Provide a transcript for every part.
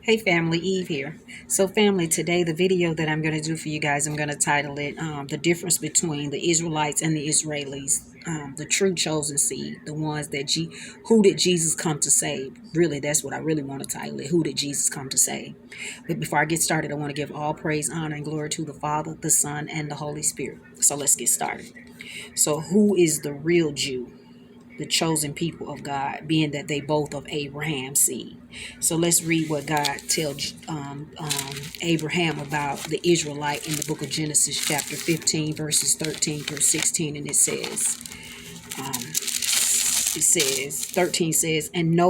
Hey family, Eve here. So family, today the video that I'm going to do for you guys, I'm going to title it The Difference Between the Israelites and the Israelis. The true chosen seed, the ones who did Jesus come to save? Really, that's what I really want to title it. Who did Jesus come to save? But before I get started, I want to give all praise, honor, and glory to the Father, the Son, and the Holy Spirit. So let's get started. So who is the real Jew? The chosen people of God, being that they both of Abraham's seed. So let's read what God tells Abraham about the Israelite in the book of Genesis, chapter 15, verses 13 through 16, and it says, 13 says, and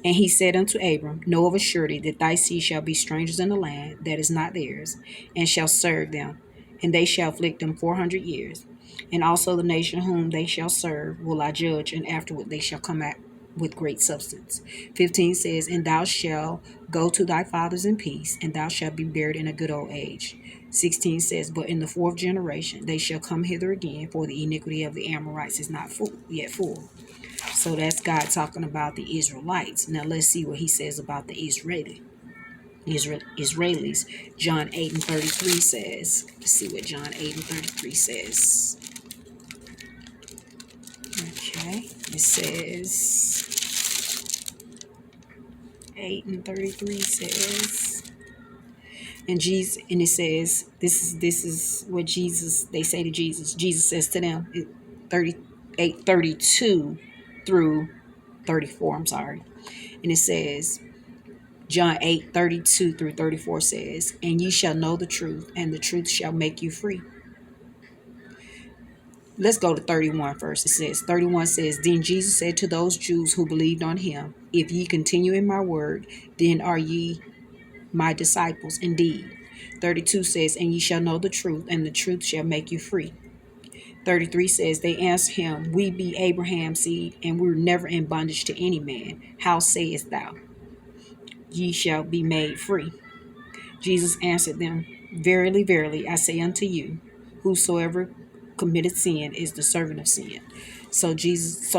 he said unto Abram, know of a surety that thy seed shall be strangers in the land that is not theirs, and shall serve them, and they shall afflict them 400 years. And also the nation whom they shall serve will I judge, and afterward they shall come out with great substance. 15 says, and thou shalt go to thy fathers in peace, and thou shalt be buried in a good old age. 16 says, but in the fourth generation they shall come hither again, for the iniquity of the Amorites is not yet full. So that's God talking about the Israelites. Now let's see what he says about the Israelis. John 8 and 33 says, let's see what John 8 and 33 says. Okay, it says, 8 and 33 says, and it says, this is what they say to Jesus. Jesus says to them, 38, 32 through 34, I'm sorry. And it says, John 8, 32 through 34 says, and ye shall know the truth, and the truth shall make you free. Let's go to 31 first. It says, 31 says, then Jesus said to those Jews who believed on him, if ye continue in my word, then are ye my disciples indeed. 32 says, and ye shall know the truth, and the truth shall make you free. 33 says, they answered him, we be Abraham's seed, and we were never in bondage to any man. How sayest thou, ye shall be made free? Jesus answered them, verily, verily, I say unto you, whosoever committed sin is the servant of sin. So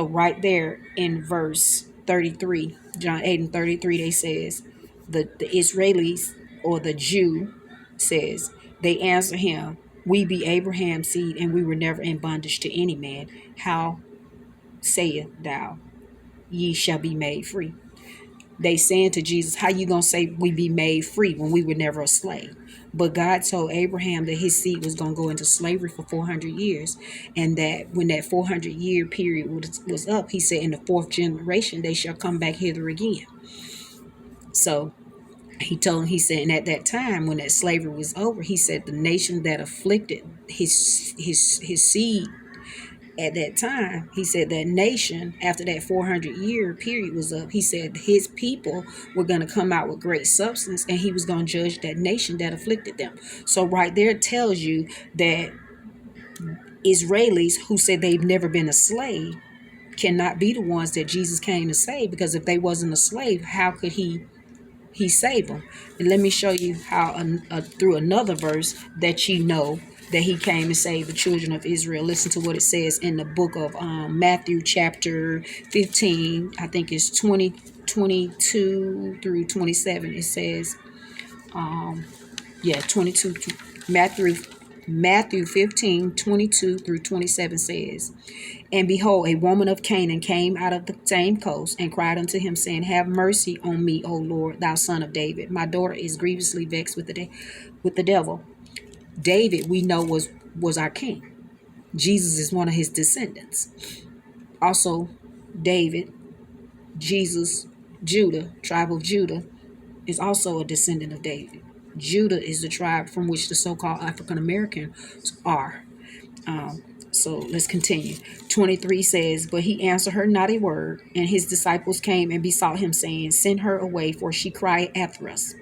right there in verse 33, John 8 and 33, they says, the Israelis, or the Jew, says, they answer him, we be Abraham's seed, and we were never in bondage to any man. How sayest thou, ye shall be made free? They saying to Jesus, how you going to say we be made free when we were never a slave? But God told Abraham that his seed was going to go into slavery for 400 years. And that when that 400-year period was up, he said in the fourth generation, they shall come back hither again. So he said, and at that time when that slavery was over, he said the nation that afflicted his seed at that time, he said that nation, after that 400-year period was up, he said his people were going to come out with great substance, and he was going to judge that nation that afflicted them. So right there it tells you that Israelis who said they've never been a slave cannot be the ones that Jesus came to save, because if they wasn't a slave, how could he saved them? And let me show you how through another verse that you know that he came to save the children of Israel. Listen to what it says in the book of Matthew chapter 15. I think it's 22 through 27. It says 22 Matthew 15, 22 through 27 says, and behold, a woman of Canaan came out of the same coast, and cried unto him, saying, have mercy on me, O Lord, thou son of David. My daughter is grievously vexed with the devil. David, we know, was our king. Jesus is one of his descendants. Also, David, Jesus, Judah, tribe of Judah, is also a descendant of David. Judah is the tribe from which the so-called African Americans are. So let's continue. 23 says, but he answered her not a word, and his disciples came and besought him, saying, send her away, for she cried after us.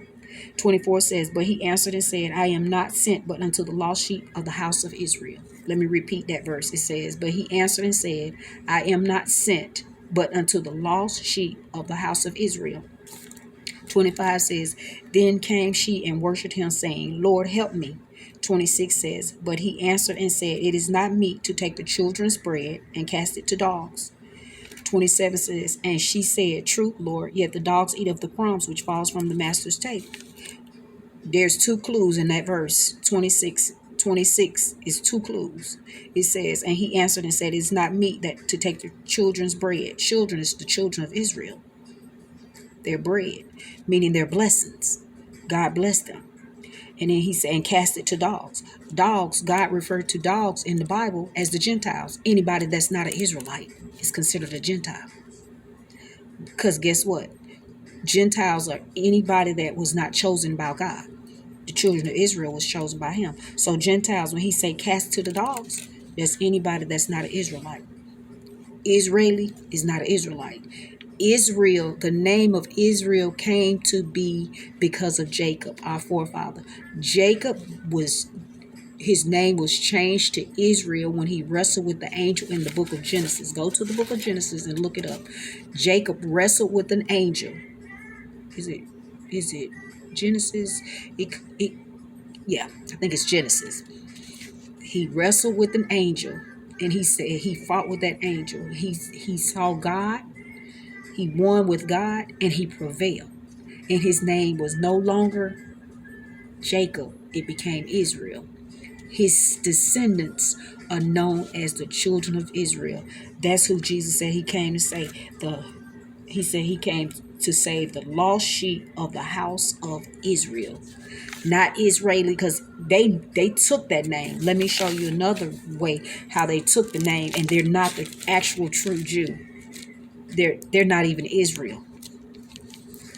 24 says, but he answered and said, I am not sent but unto the lost sheep of the house of Israel. Let me repeat that verse. It says, but he answered and said, I am not sent but unto the lost sheep of the house of Israel. 25 says, then came she and worshipped him, saying, Lord, help me. 26 says, but he answered and said, it is not meet to take the children's bread and cast it to dogs. 27 says, and she said, "True, Lord, yet the dogs eat of the crumbs which falls from the master's table." There's two clues in that verse. 26 is two clues. It says, and he answered and said, "It's not meet that to take the children's bread." Children is the children of Israel. Their bread, meaning their blessings. God blessed them. And then he said, and cast it to dogs. Dogs, God referred to dogs in the Bible as the Gentiles. Anybody that's not an Israelite is considered a Gentile. Because guess what? Gentiles are anybody that was not chosen by God. The children of Israel was chosen by him. So Gentiles, when he say cast to the dogs, that's anybody that's not an Israelite. Israeli is not an Israelite. Israel, the name of Israel came to be because of Jacob, our forefather. Jacob was, his name was changed to Israel when he wrestled with the angel in the book of Genesis. Go to the book of Genesis and look it up. Jacob wrestled with an angel. Is it Genesis? It yeah, I think it's Genesis. He wrestled with an angel, and he said he fought with that angel. He saw God, he won with God, and he prevailed. And his name was no longer Jacob, it became Israel. His descendants are known as the children of Israel. That's who Jesus said he came to save. He said he came to save the lost sheep of the house of Israel. Not Israeli, because they took that name. Let me show you another way how they took the name, and they're not the actual true Jew. They're not even Israel.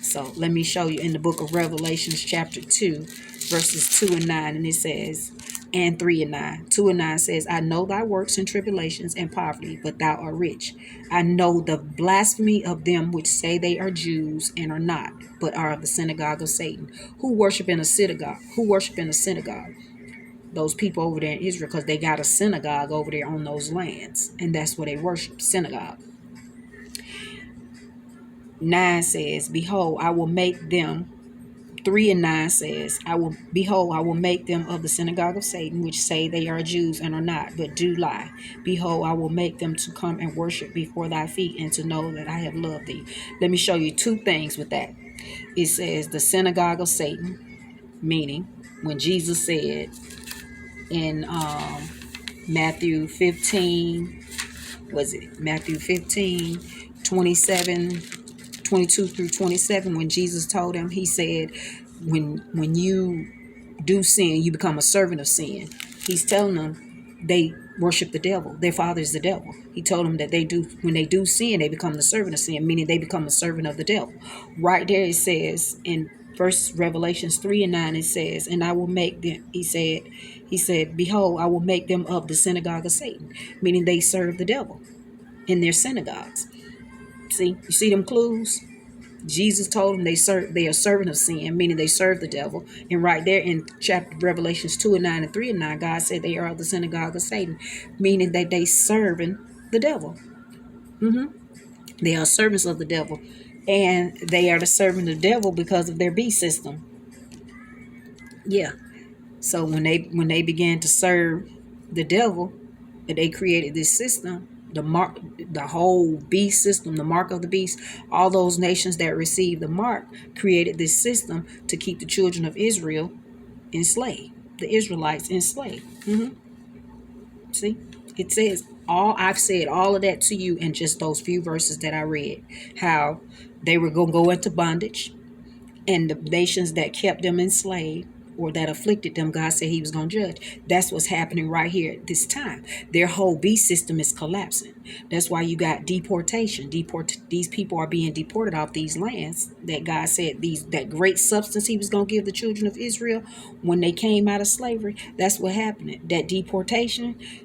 So let me show you in the book of Revelations chapter 2, verses 2 and 9, and it says, and 3 and 9. 2 and 9 says, "I know thy works and tribulations and poverty, but thou art rich. I know the blasphemy of them which say they are Jews and are not, but are of the synagogue of Satan." Who worship in a synagogue? Who worship in a synagogue? Those people over there in Israel, because they got a synagogue over there on those lands, and that's where they worship, synagogue. 9 says, "Behold, I will make them," 3 and 9 says, I will make them of the synagogue of Satan, which say they are Jews and are not, but do lie. Behold, I will make them to come and worship before thy feet, and to know that I have loved thee." Let me show you two things with that. It says the synagogue of Satan, meaning when Jesus said in Matthew 15, was it Matthew 15, 27, 22 through 27, when Jesus told him, he said, when you do sin, you become a servant of sin. He's telling them they worship the devil. Their father is the devil. He told them that when they do sin, they become the servant of sin, meaning they become a servant of the devil. Right there it says in verse Revelations 3 and 9, it says, "And I will make them," he said, "Behold, I will make them of the synagogue of Satan," meaning they serve the devil in their synagogues. See, you see them clues? Jesus told them they are servant of sin, meaning they serve the devil. And right there in chapter Revelations 2 and 9 and 3 and 9, God said they are of the synagogue of Satan, meaning that they serving the devil. They are servants of the devil. And they are the servant of the devil because of their beast system. Yeah. So when they began to serve the devil, they created this system, the whole beast system, the mark of the beast. All those nations that received the mark created this system to keep the children of Israel enslaved, the Israelites enslaved. See, it says I've said all of that to you in just those few verses that I read, how they were going to go into bondage, and the nations that kept them enslaved or that afflicted them, God said he was going to judge. That's what's happening right here at this time. Their whole beast system is collapsing. That's why you got deportation. These people are being deported off these lands that God said that great substance he was going to give the children of Israel when they came out of slavery. That's what happened. That deportation,